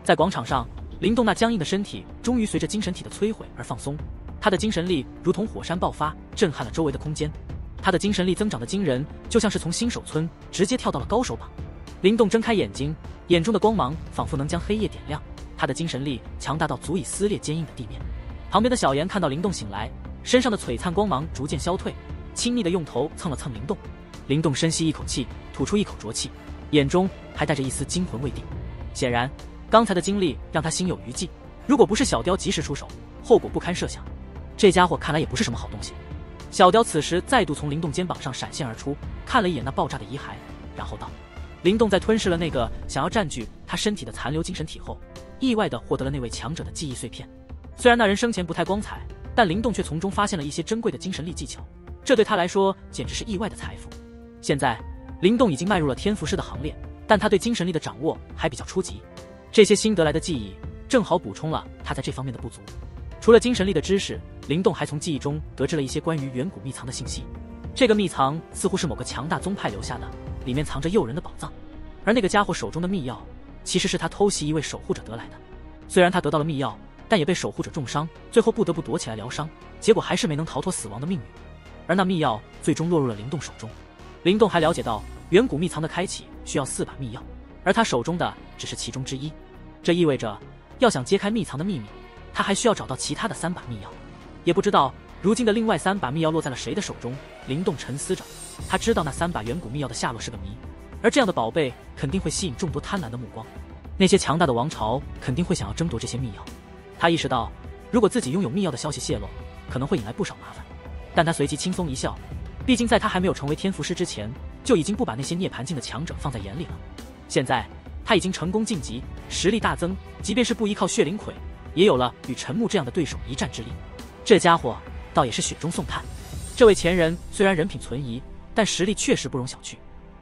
在广场上，灵动那僵硬的身体终于随着精神体的摧毁而放松，他的精神力如同火山爆发，震撼了周围的空间。他的精神力增长的惊人，就像是从新手村直接跳到了高手榜。灵动睁开眼睛，眼中的光芒仿佛能将黑夜点亮，他的精神力强大到足以撕裂坚硬的地面。旁边的小妍看到灵动醒来，身上的璀璨光芒逐渐消退，亲昵的用头蹭了蹭灵动。灵动深吸一口气，吐出一口浊气，眼中还带着一丝惊魂未定。显然刚才的经历让他心有余悸，如果不是小雕及时出手，后果不堪设想。这家伙看来也不是什么好东西。小雕此时再度从灵动肩膀上闪现而出，看了一眼那爆炸的遗骸，然后道：灵动在吞噬了那个想要占据他身体的残留精神体后，意外地获得了那位强者的记忆碎片。虽然那人生前不太光彩，但灵动却从中发现了一些珍贵的精神力技巧，这对他来说简直是意外的财富。现在灵动已经迈入了天赋师的行列，但他对精神力的掌握还比较初级，这些新得来的记忆正好补充了他在这方面的不足。除了精神力的知识，灵动还从记忆中得知了一些关于远古秘藏的信息。这个秘藏似乎是某个强大宗派留下的，里面藏着诱人的宝藏，而那个家伙手中的秘药其实是他偷袭一位守护者得来的。虽然他得到了秘药，但也被守护者重伤，最后不得不躲起来疗伤，结果还是没能逃脱死亡的命运。而那秘药最终落入了灵动手中。灵动还了解到远古秘藏的开启需要4把秘药，而他手中的只是其中之一，这意味着要想揭开秘藏的秘密，他还需要找到其他的3把秘药。也不知道如今的另外3把秘药落在了谁的手中，灵动沉思着。他知道那3把远古秘药的下落是个谜，而这样的宝贝肯定会吸引众多贪婪的目光，那些强大的王朝肯定会想要争夺这些秘药。他意识到如果自己拥有秘药的消息泄露，可能会引来不少麻烦，但他随即轻松一笑，毕竟在他还没有成为天赋师之前，就已经不把那些涅槃境的强者放在眼里了。现在他已经成功晋级，实力大增，即便是不依靠血灵魁，也有了与陈木这样的对手一战之力。这家伙倒也是雪中送炭。这位前人虽然人品存疑，但实力确实不容小觑。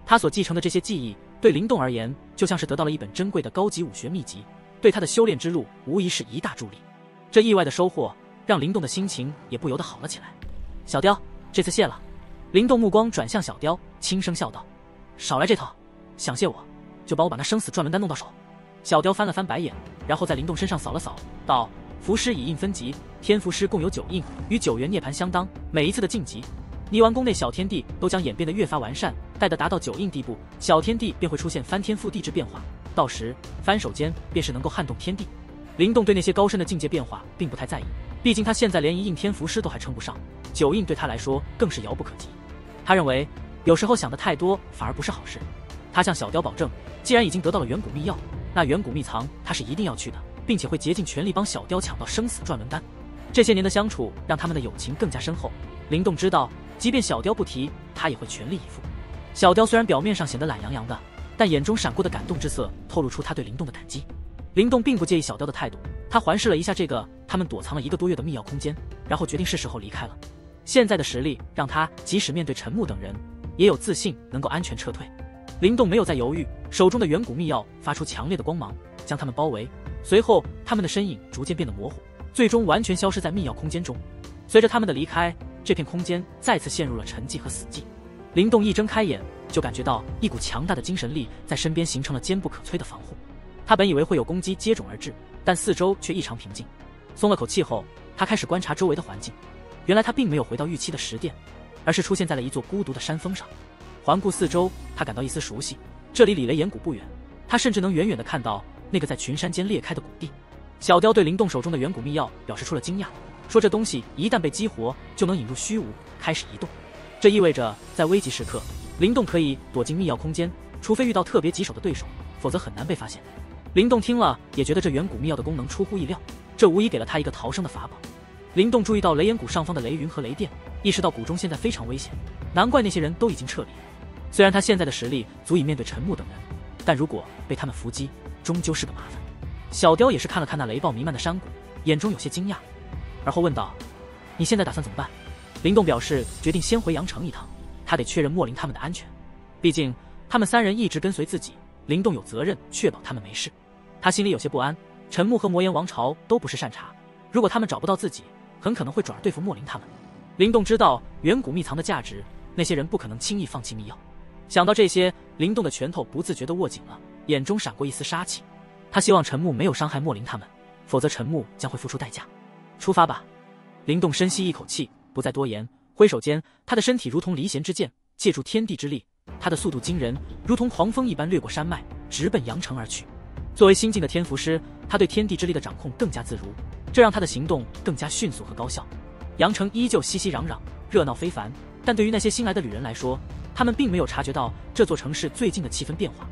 他所继承的这些记忆对灵动而言，就像是得到了一本珍贵的高级武学秘籍，对他的修炼之路无疑是一大助力。这意外的收获让灵动的心情也不由得好了起来。小雕，这次谢了。灵动目光转向小雕，轻声笑道：少来这套，想谢我就把我那生死转轮丹弄到手。小雕翻了翻白眼，然后在灵动身上扫了扫，道：符师以印分级，天符师共有9印，与9元涅槃相当。每一次的晋级，泥丸宫内小天地都将演变得越发完善，待得达到9印地步，小天地便会出现翻天覆地之变化，到时翻手间便是能够撼动天地。灵动对那些高深的境界变化并不太在意，毕竟他现在连1印天符师都还称不上，9印对他来说更是遥不可及。他认为有时候想得太多反而不是好事。他向小雕保证，既然已经得到了远古秘药，那远古秘藏他是一定要去的，并且会竭尽全力帮小雕抢到生死转轮丹。这些年的相处让他们的友情更加深厚。灵动知道，即便小雕不提，他也会全力以赴。小雕虽然表面上显得懒洋洋的，但眼中闪过的感动之色透露出他对灵动的感激。灵动并不介意小雕的态度，他环视了一下这个他们躲藏了1个多月的秘药空间，然后决定是时候离开了。现在的实力让他即使面对陈木等人，也有自信能够安全撤退。灵动没有再犹豫，手中的远古秘药发出强烈的光芒，将他们包围。随后他们的身影逐渐变得模糊，最终完全消失在秘药空间中。随着他们的离开，这片空间再次陷入了沉寂和死寂。灵动一睁开眼，就感觉到一股强大的精神力在身边形成了坚不可摧的防护。他本以为会有攻击接踵而至，但四周却异常平静。松了口气后，他开始观察周围的环境。原来他并没有回到预期的10殿，而是出现在了一座孤独的山峰上。环顾四周，他感到一丝熟悉，这里离雷岩谷不远，他甚至能远远地看到那个在群山间裂开的谷地。小雕对灵动手中的远古秘药表示出了惊讶，说这东西一旦被激活，就能引入虚无，开始移动。这意味着在危急时刻，灵动可以躲进秘药空间，除非遇到特别棘手的对手，否则很难被发现。灵动听了也觉得这远古秘药的功能出乎意料，这无疑给了他一个逃生的法宝。灵动注意到雷岩谷上方的雷云和雷电，意识到谷中现在非常危险，难怪那些人都已经撤离。虽然他现在的实力足以面对陈木等人，但如果被他们伏击，终究是个麻烦。小雕也是看了看那雷暴弥漫的山谷，眼中有些惊讶，而后问道：你现在打算怎么办？灵动表示决定先回阳城一趟，他得确认莫林他们的安全，毕竟他们3人一直跟随自己，灵动有责任确保他们没事。他心里有些不安，陈木和魔岩王朝都不是善茬，如果他们找不到自己，很可能会转而对付莫林他们。灵动知道远古秘藏的价值，那些人不可能轻易放弃秘药。想到这些，灵动的拳头不自觉地握紧了，眼中闪过一丝杀气。他希望陈木没有伤害莫林他们，否则陈木将会付出代价。出发吧。灵动深吸一口气，不再多言，挥手间，他的身体如同离弦之箭，借助天地之力，他的速度惊人，如同狂风一般掠过山脉，直奔阳城而去。作为新晋的天符师，他对天地之力的掌控更加自如，这让他的行动更加迅速和高效。阳城依旧熙熙攘攘，热闹非凡，但对于那些新来的旅人来说，他们并没有察觉到这座城市最近的气氛变化。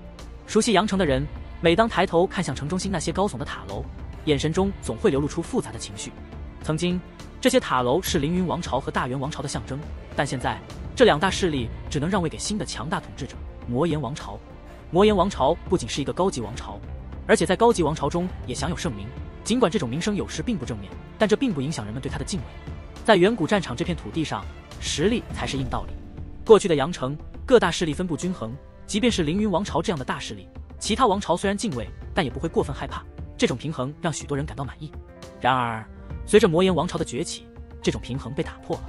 熟悉阳城的人，每当抬头看向城中心那些高耸的塔楼，眼神中总会流露出复杂的情绪。曾经，这些塔楼是凌云王朝和大元王朝的象征，但现在，这两大势力只能让位给新的强大统治者魔岩王朝。魔岩王朝不仅是一个高级王朝，而且在高级王朝中也享有盛名。尽管这种名声有时并不正面，但这并不影响人们对他的敬畏。在远古战场这片土地上，实力才是硬道理。过去的阳城，各大势力分布均衡，即便是凌云王朝这样的大势力，其他王朝虽然敬畏，但也不会过分害怕。这种平衡让许多人感到满意。然而，随着魔岩王朝的崛起，这种平衡被打破了。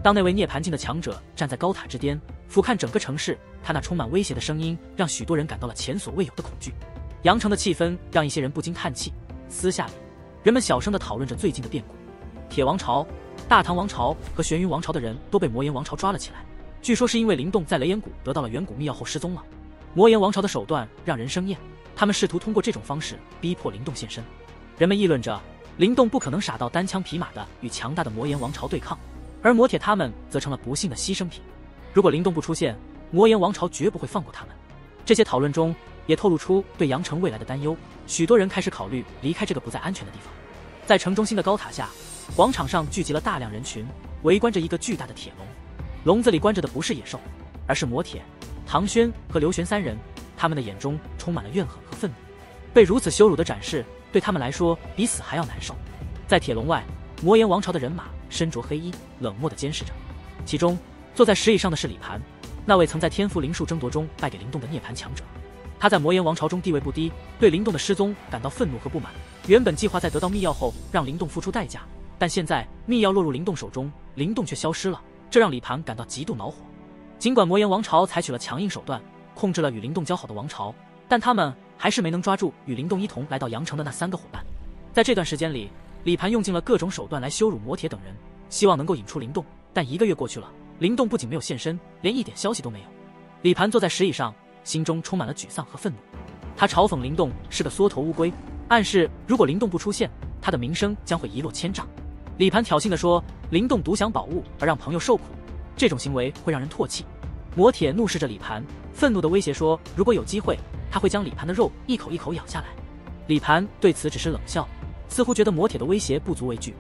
当那位涅槃境的强者站在高塔之巅，俯瞰整个城市，他那充满威胁的声音让许多人感到了前所未有的恐惧。阳城的气氛让一些人不禁叹气。私下里，人们小声地讨论着最近的变故。铁王朝、大唐王朝和玄云王朝的人都被魔岩王朝抓了起来，据说是因为灵动在雷岩谷得到了远古秘药后失踪了。魔岩王朝的手段让人生厌，他们试图通过这种方式逼迫灵动现身。人们议论着，灵动不可能傻到单枪匹马的与强大的魔岩王朝对抗，而魔铁他们则成了不幸的牺牲品。如果灵动不出现，魔岩王朝绝不会放过他们。这些讨论中也透露出对阳城未来的担忧，许多人开始考虑离开这个不再安全的地方。在城中心的高塔下，广场上聚集了大量人群，围观着一个巨大的铁笼。笼子里关着的不是野兽，而是魔铁、唐轩和刘玄三人，他们的眼中充满了怨恨和愤怒。被如此羞辱的展示，对他们来说比死还要难受。在铁笼外，魔岩王朝的人马身着黑衣，冷漠地监视着。其中坐在石椅上的是李盘，那位曾在天赋灵术争夺中败给灵动的涅槃强者。他在魔岩王朝中地位不低，对灵动的失踪感到愤怒和不满。原本计划在得到秘药后让灵动付出代价，但现在秘药落入灵动手中，灵动却消失了，这让李盘感到极度恼火。尽管魔岩王朝采取了强硬手段，控制了与灵动交好的王朝，但他们还是没能抓住与灵动一同来到阳城的那3个伙伴。在这段时间里，李盘用尽了各种手段来羞辱魔铁等人，希望能够引出灵动。但1个月过去了，灵动不仅没有现身，连一点消息都没有。李盘坐在石椅上，心中充满了沮丧和愤怒。他嘲讽灵动是个缩头乌龟，暗示如果灵动不出现，他的名声将会一落千丈。李盘挑衅地说，灵动独享宝物而让朋友受苦，这种行为会让人唾弃。魔铁怒视着李盘，愤怒地威胁说，如果有机会，他会将李盘的肉一口一口咬下来。李盘对此只是冷笑，似乎觉得魔铁的威胁不足为惧。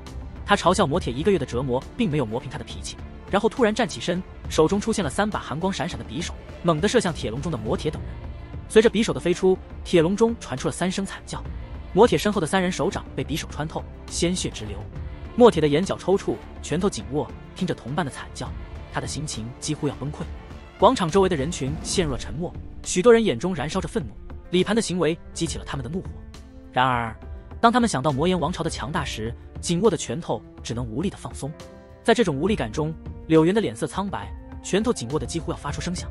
他嘲笑魔铁1个月的折磨并没有磨平他的脾气，然后突然站起身，手中出现了3把寒光闪闪的匕首，猛地射向铁笼中的魔铁等人。随着匕首的飞出，铁笼中传出了3声惨叫，魔铁身后的3人手掌被匕首穿透，鲜血直流。魔铁的眼角抽搐，拳头紧握，听着同伴的惨叫，他的心情几乎要崩溃。广场周围的人群陷入了沉默，许多人眼中燃烧着愤怒。李盘的行为激起了他们的怒火。然而，当他们想到魔岩王朝的强大时，紧握的拳头只能无力地放松。在这种无力感中，柳原的脸色苍白，拳头紧握得几乎要发出声响。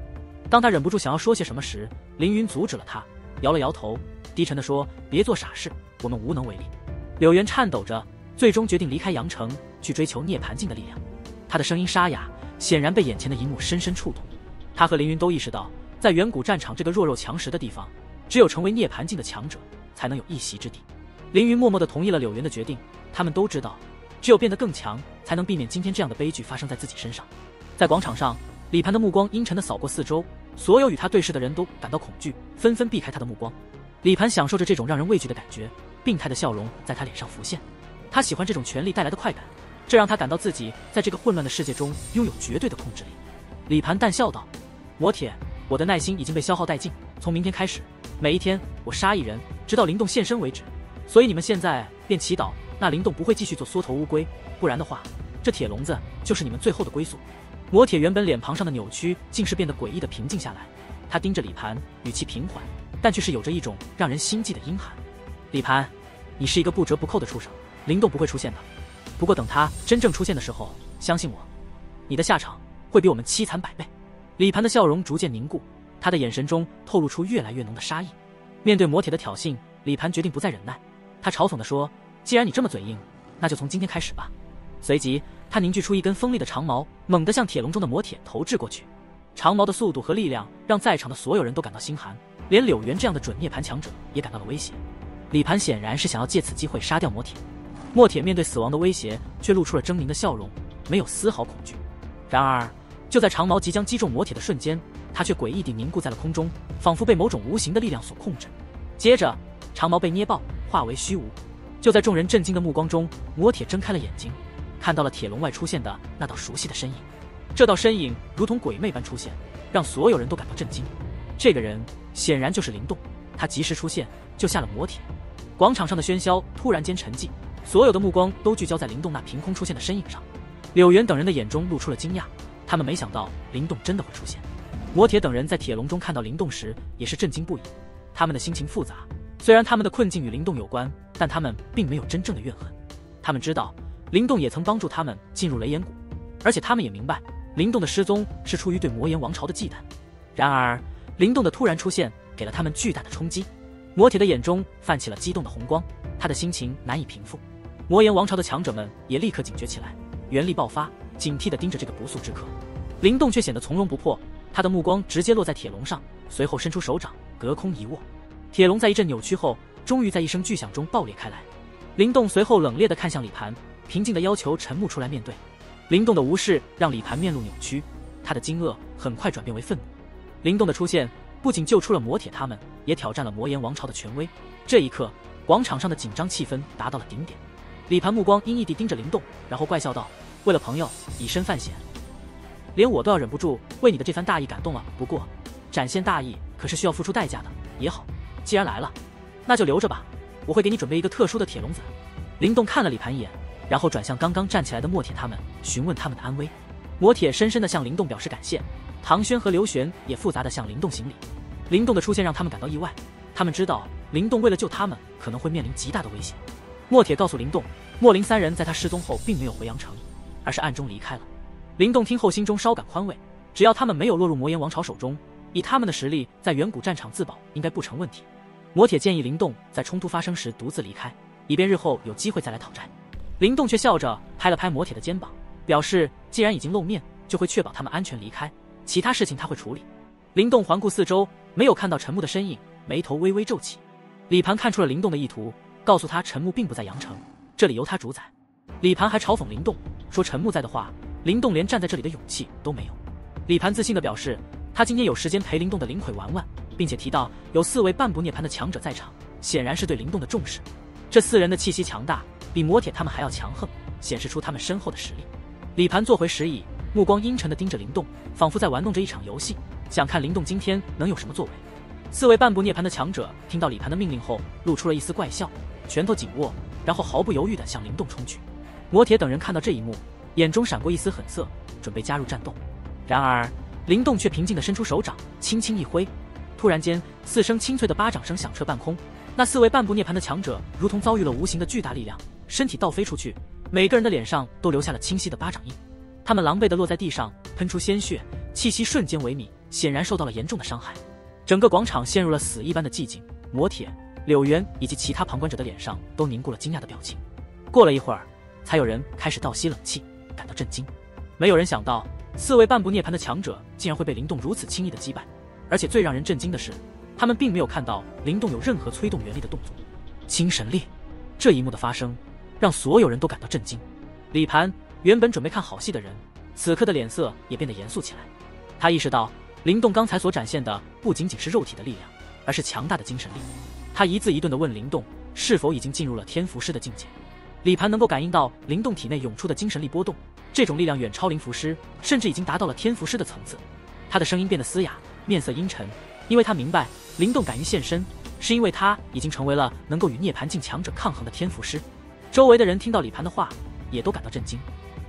当他忍不住想要说些什么时，凌云阻止了他，摇了摇头，低沉地说，别做傻事，我们无能为力。柳原颤抖着，最终决定离开阳城，去追求涅槃境的力量。他的声音沙哑，显然被眼前的一幕深深触动。他和凌云都意识到，在远古战场这个弱肉强食的地方，只有成为涅槃境的强者才能有一席之地。凌云默默地同意了柳原的决定，他们都知道，只有变得更强，才能避免今天这样的悲剧发生在自己身上。在广场上，李盘的目光阴沉地扫过四周，所有与他对视的人都感到恐惧，纷纷避开他的目光。李盘享受着这种让人畏惧的感觉，病态的笑容在他脸上浮现。他喜欢这种权力带来的快感，这让他感到自己在这个混乱的世界中拥有绝对的控制力。李盘淡笑道，魔铁，我的耐心已经被消耗殆尽，从明天开始，每一天我杀1人，直到灵动现身为止。所以你们现在便祈祷那灵动不会继续做缩头乌龟，不然的话，这铁笼子就是你们最后的归宿。魔铁原本脸庞上的扭曲竟是变得诡异的平静下来，他盯着李盘，语气平缓，但却是有着一种让人心悸的阴寒。李盘，你是一个不折不扣的畜生，灵动不会出现的。不过等他真正出现的时候，相信我，你的下场会比我们凄惨100倍。李盘的笑容逐渐凝固，他的眼神中透露出越来越浓的杀意。面对魔铁的挑衅，李盘决定不再忍耐，他嘲讽地说：“既然你这么嘴硬，那就从今天开始吧。”随即，他凝聚出一根锋利的长矛，猛地向铁笼中的魔铁投掷过去。长矛的速度和力量让在场的所有人都感到心寒，连柳原这样的准涅槃强者也感到了威胁。李盘显然是想要借此机会杀掉魔铁。墨铁面对死亡的威胁，却露出了狰狞的笑容，没有丝毫恐惧。然而，就在长矛即将击中魔铁的瞬间，他却诡异地凝固在了空中，仿佛被某种无形的力量所控制。接着，长矛被捏爆，化为虚无。就在众人震惊的目光中，魔铁睁开了眼睛，看到了铁笼外出现的那道熟悉的身影。这道身影如同鬼魅般出现，让所有人都感到震惊。这个人显然就是灵动，他及时出现，救下了魔铁。广场上的喧嚣突然间沉寂，所有的目光都聚焦在灵动那凭空出现的身影上。柳原等人的眼中露出了惊讶，他们没想到灵动真的会出现。魔铁等人在铁笼中看到灵动时也是震惊不已，他们的心情复杂。虽然他们的困境与灵动有关，但他们并没有真正的怨恨。他们知道灵动也曾帮助他们进入雷岩谷，而且他们也明白灵动的失踪是出于对魔岩王朝的忌惮。然而灵动的突然出现给了他们巨大的冲击。魔铁的眼中泛起了激动的红光，他的心情难以平复。魔岩王朝的强者们也立刻警觉起来，元力爆发，警惕地盯着这个不速之客。灵动却显得从容不迫，他的目光直接落在铁笼上，随后伸出手掌隔空一握，铁笼在一阵扭曲后，终于在一声巨响中爆裂开来。灵动随后冷冽地看向李盘，平静地要求沉木出来面对。灵动的无视让李盘面露扭曲，他的惊愕很快转变为愤怒。灵动的出现不仅救出了魔铁他们，也挑战了魔岩王朝的权威。这一刻，广场上的紧张气氛达到了顶点。李盘目光阴翳地盯着灵动，然后怪笑道：“为了朋友，以身犯险，连我都要忍不住为你的这番大义感动了。不过，展现大义可是需要付出代价的。也好，既然来了，那就留着吧，我会给你准备一个特殊的铁笼子。”灵动看了李盘一眼，然后转向刚刚站起来的墨铁他们，询问他们的安危。魔铁深深地向灵动表示感谢，唐轩和刘玄也复杂地向灵动行礼。灵动的出现让他们感到意外，他们知道灵动为了救他们可能会面临极大的危险。墨铁告诉灵动，莫林三人在他失踪后并没有回阳城，而是暗中离开了。灵动听后心中稍感宽慰，只要他们没有落入魔岩王朝手中，以他们的实力在远古战场自保应该不成问题。魔铁建议灵动在冲突发生时独自离开，以便日后有机会再来讨债。灵动却笑着拍了拍魔铁的肩膀，表示既然已经露面，就会确保他们安全离开，其他事情他会处理。灵动环顾四周，没有看到陈木的身影，眉头微微皱起。李盘看出了灵动的意图，告诉他陈木并不在阳城，这里由他主宰。李盘还嘲讽灵动，说陈木在的话，灵动连站在这里的勇气都没有。李盘自信地表示，他今天有时间陪灵动的灵魁玩玩，并且提到有4位半步涅槃的强者在场，显然是对灵动的重视。这4人的气息强大，比魔铁他们还要强横，显示出他们身后的实力。李盘坐回石椅，目光阴沉地盯着灵动，仿佛在玩弄着一场游戏，想看灵动今天能有什么作为。4位半步涅槃的强者听到李盘的命令后，露出了一丝怪笑，拳头紧握，然后毫不犹豫地向灵动冲去。魔铁等人看到这一幕，眼中闪过一丝狠色，准备加入战斗。然而灵动却平静地伸出手掌，轻轻一挥，突然间4声清脆的巴掌声响彻半空。那4位半步涅槃的强者如同遭遇了无形的巨大力量，身体倒飞出去，每个人的脸上都留下了清晰的巴掌印。他们狼狈地落在地上，喷出鲜血，气息瞬间萎靡，显然受到了严重的伤害。整个广场陷入了死一般的寂静，魔铁、柳原以及其他旁观者的脸上都凝固了惊讶的表情。过了一会儿，才有人开始倒吸冷气，感到震惊。没有人想到4位半步涅槃的强者竟然会被灵动如此轻易的击败，而且最让人震惊的是，他们并没有看到灵动有任何催动元力的动作。精神力，这一幕的发生让所有人都感到震惊。李盘原本准备看好戏的人，此刻的脸色也变得严肃起来。他意识到灵动刚才所展现的不仅仅是肉体的力量，而是强大的精神力。他一字一顿地问灵动是否已经进入了天符师的境界。李盘能够感应到灵动体内涌出的精神力波动，这种力量远超灵符师，甚至已经达到了天符师的层次。他的声音变得嘶哑，面色阴沉，因为他明白灵动敢于现身，是因为他已经成为了能够与涅槃境强者抗衡的天符师。周围的人听到李盘的话，也都感到震惊。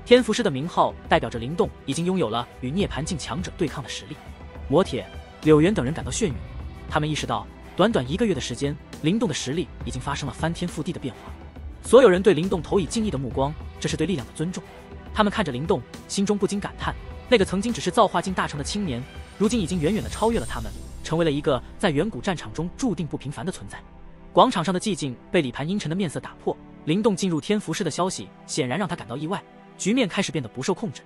天符师的名号代表着灵动已经拥有了与涅槃境强者对抗的实力。魔铁、柳原等人感到眩晕，他们意识到短短1个月的时间，灵动的实力已经发生了翻天覆地的变化。所有人对灵动投以敬意的目光，这是对力量的尊重。他们看着灵动，心中不禁感叹，那个曾经只是造化境大成的青年，如今已经远远地超越了他们，成为了一个在远古战场中注定不平凡的存在。广场上的寂静被李盘阴沉的面色打破。灵动进入天符师的消息显然让他感到意外，局面开始变得不受控制。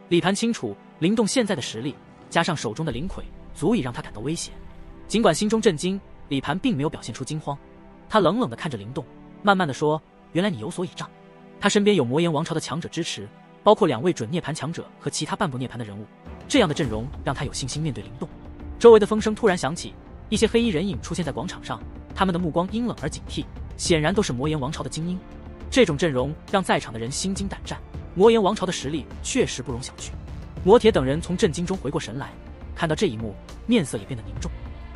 李盘清楚，灵动现在的实力加上手中的灵魁，足以让他感到威胁。尽管心中震惊，李盘并没有表现出惊慌，他冷冷地看着灵动，慢慢地说：“原来你有所倚仗。”他身边有魔岩王朝的强者支持，包括2位准涅槃强者和其他半步涅槃的人物，这样的阵容让他有信心面对灵动。周围的风声突然响起，一些黑衣人影出现在广场上，他们的目光阴冷而警惕，显然都是魔岩王朝的精英。这种阵容让在场的人心惊胆战，魔岩王朝的实力确实不容小觑。魔铁等人从震惊中回过神来，看到这一幕，面色也变得凝重。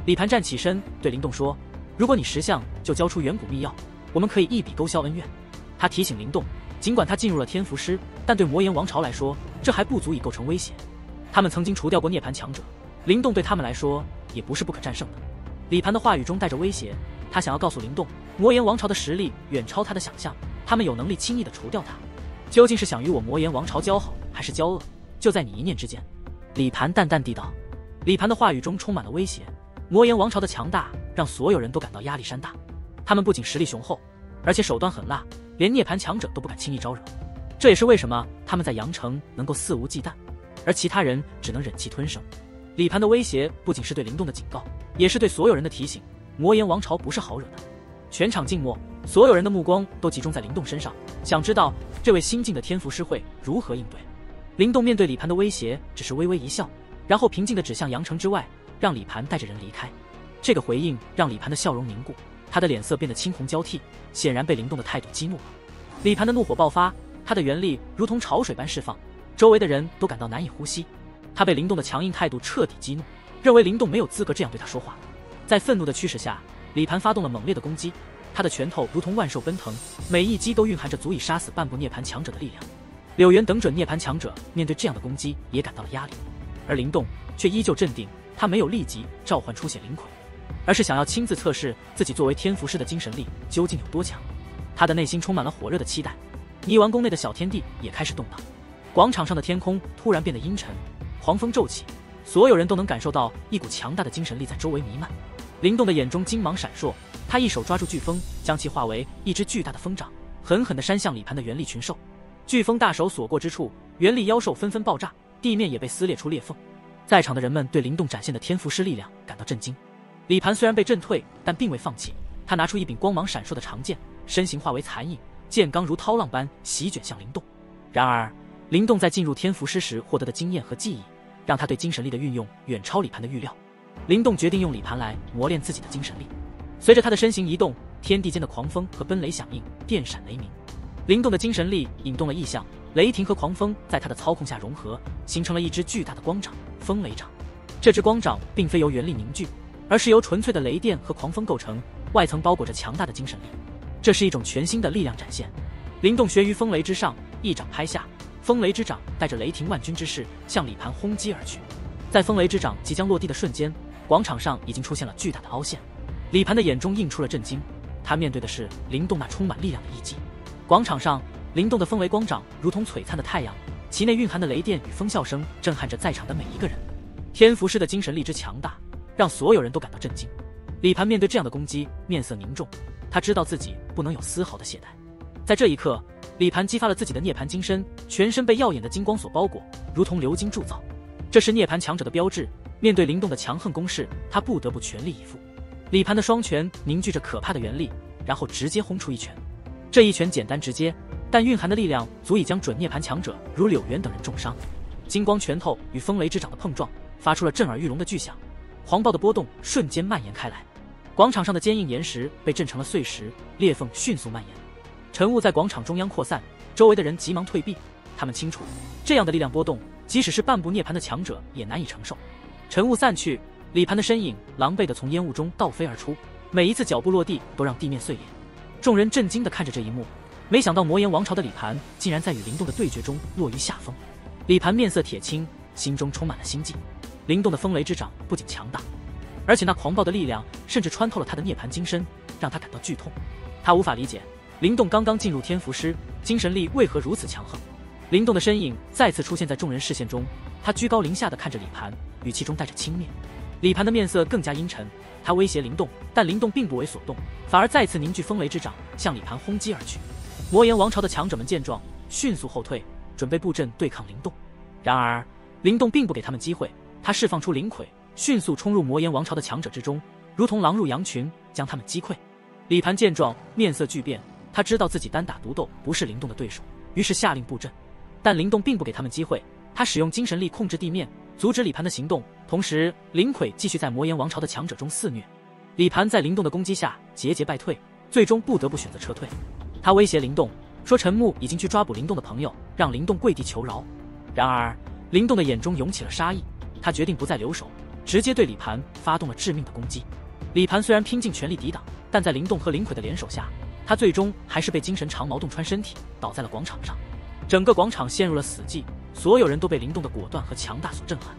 李盘站起身对灵动说：“如果你识相，就交出远古秘药，我们可以一笔勾销恩怨。”他提醒灵动，尽管他进入了天符师，但对魔岩王朝来说，这还不足以构成威胁。他们曾经除掉过涅槃强者，灵动对他们来说也不是不可战胜的。李盘的话语中带着威胁，他想要告诉灵动，魔岩王朝的实力远超他的想象，他们有能力轻易地除掉他。究竟是想与我魔岩王朝交好，还是交恶，就在你一念之间。李盘淡淡地道。李盘的话语中充满了威胁。魔岩王朝的强大让所有人都感到压力山大，他们不仅实力雄厚，而且手段狠辣，连涅槃强者都不敢轻易招惹。这也是为什么他们在阳城能够肆无忌惮，而其他人只能忍气吞声。李盘的威胁不仅是对灵动的警告，也是对所有人的提醒，魔岩王朝不是好惹的。全场静默，所有人的目光都集中在灵动身上，想知道这位新晋的天符师会如何应对。灵动面对李盘的威胁只是微微一笑，然后平静地指向阳城之外，让李盘带着人离开。这个回应让李盘的笑容凝固，他的脸色变得青红交替，显然被灵动的态度激怒了。李盘的怒火爆发，他的元力如同潮水般释放，周围的人都感到难以呼吸。他被灵动的强硬态度彻底激怒，认为灵动没有资格这样对他说话。在愤怒的驱使下，李盘发动了猛烈的攻击，他的拳头如同万兽奔腾，每一击都蕴含着足以杀死半步涅槃强者的力量。柳原等准涅槃强者面对这样的攻击也感到了压力，而灵动却依旧镇定，他没有立即召唤出显灵魁，而是想要亲自测试自己作为天符师的精神力究竟有多强。他的内心充满了火热的期待。泥丸宫内的小天地也开始动荡，广场上的天空突然变得阴沉，狂风骤起，所有人都能感受到一股强大的精神力在周围弥漫。灵动的眼中金芒闪烁，他一手抓住飓风，将其化为一只巨大的风掌，狠狠地扇向李盘的元力群兽。飓风大手所过之处，元力妖兽纷纷爆炸，地面也被撕裂出裂缝。在场的人们对灵动展现的天符师力量感到震惊。李盘虽然被震退，但并未放弃，他拿出一柄光芒闪烁的长剑，身形化为残影，剑罡如涛浪般席卷向灵动。然而灵动在进入天符师时获得的经验和记忆，让他对精神力的运用远超李盘的预料。灵动决定用李盘来磨练自己的精神力。随着他的身形移动，天地间的狂风和奔雷响应，电闪雷鸣。灵动的精神力引动了异象，雷霆和狂风在他的操控下融合，形成了一只巨大的光掌——风雷掌。这只光掌并非由元力凝聚，而是由纯粹的雷电和狂风构成，外层包裹着强大的精神力。这是一种全新的力量展现。灵动悬于风雷之上，一掌拍下，风雷之掌带着雷霆万钧之势向李盘轰击而去。在风雷之掌即将落地的瞬间，广场上已经出现了巨大的凹陷。李盘的眼中映出了震惊，他面对的是灵动那充满力量的一击。广场上，灵动的风雷光掌如同璀璨的太阳，其内蕴含的雷电与风啸声震撼着在场的每一个人。天符师的精神力之强大，让所有人都感到震惊。李盘面对这样的攻击，面色凝重，他知道自己不能有丝毫的懈怠。在这一刻，李盘激发了自己的涅槃金身，全身被耀眼的金光所包裹，如同流金铸造。这是涅槃强者的标志。面对灵动的强横攻势，他不得不全力以赴。李盘的双拳凝聚着可怕的元力，然后直接轰出一拳。这一拳简单直接，但蕴含的力量足以将准涅槃强者如柳原等人重伤。金光拳头与风雷之掌的碰撞，发出了震耳欲聋的巨响，狂暴的波动瞬间蔓延开来。广场上的坚硬岩石被震成了碎石，裂缝迅速蔓延。晨雾在广场中央扩散，周围的人急忙退避。他们清楚，这样的力量波动，即使是半步涅槃的强者也难以承受。晨雾散去，李盘的身影狼狈地从烟雾中倒飞而出，每一次脚步落地都让地面碎裂。众人震惊地看着这一幕，没想到魔岩王朝的李盘竟然在与灵动的对决中落于下风。李盘面色铁青，心中充满了心悸。灵动的风雷之掌不仅强大，而且那狂暴的力量甚至穿透了他的涅槃精身，让他感到剧痛。他无法理解，灵动刚刚进入天符师，精神力为何如此强横。灵动的身影再次出现在众人视线中，他居高临下地看着李盘，语气中带着轻蔑。李盘的面色更加阴沉，他威胁灵动，但灵动并不为所动，反而再次凝聚风雷之掌，向李盘轰击而去。魔岩王朝的强者们见状，迅速后退，准备布阵对抗灵动。然而，灵动并不给他们机会，他释放出灵魁，迅速冲入魔岩王朝的强者之中，如同狼入羊群，将他们击溃。李盘见状，面色巨变，他知道自己单打独斗不是灵动的对手，于是下令布阵。但灵动并不给他们机会，他使用精神力控制地面，阻止李盘的行动，同时灵魁继续在魔岩王朝的强者中肆虐。李盘在灵动的攻击下节节败退，最终不得不选择撤退。他威胁灵动说陈木已经去抓捕灵动的朋友，让灵动跪地求饶。然而灵动的眼中涌起了杀意，他决定不再留手，直接对李盘发动了致命的攻击。李盘虽然拼尽全力抵挡，但在灵动和灵魁的联手下，他最终还是被精神长矛洞穿身体，倒在了广场上。整个广场陷入了死寂，所有人都被灵动的果断和强大所震撼。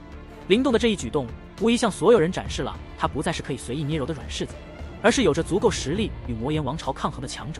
灵动的这一举动无疑向所有人展示了他不再是可以随意捏揉的软柿子，而是有着足够实力与魔岩王朝抗衡的强者。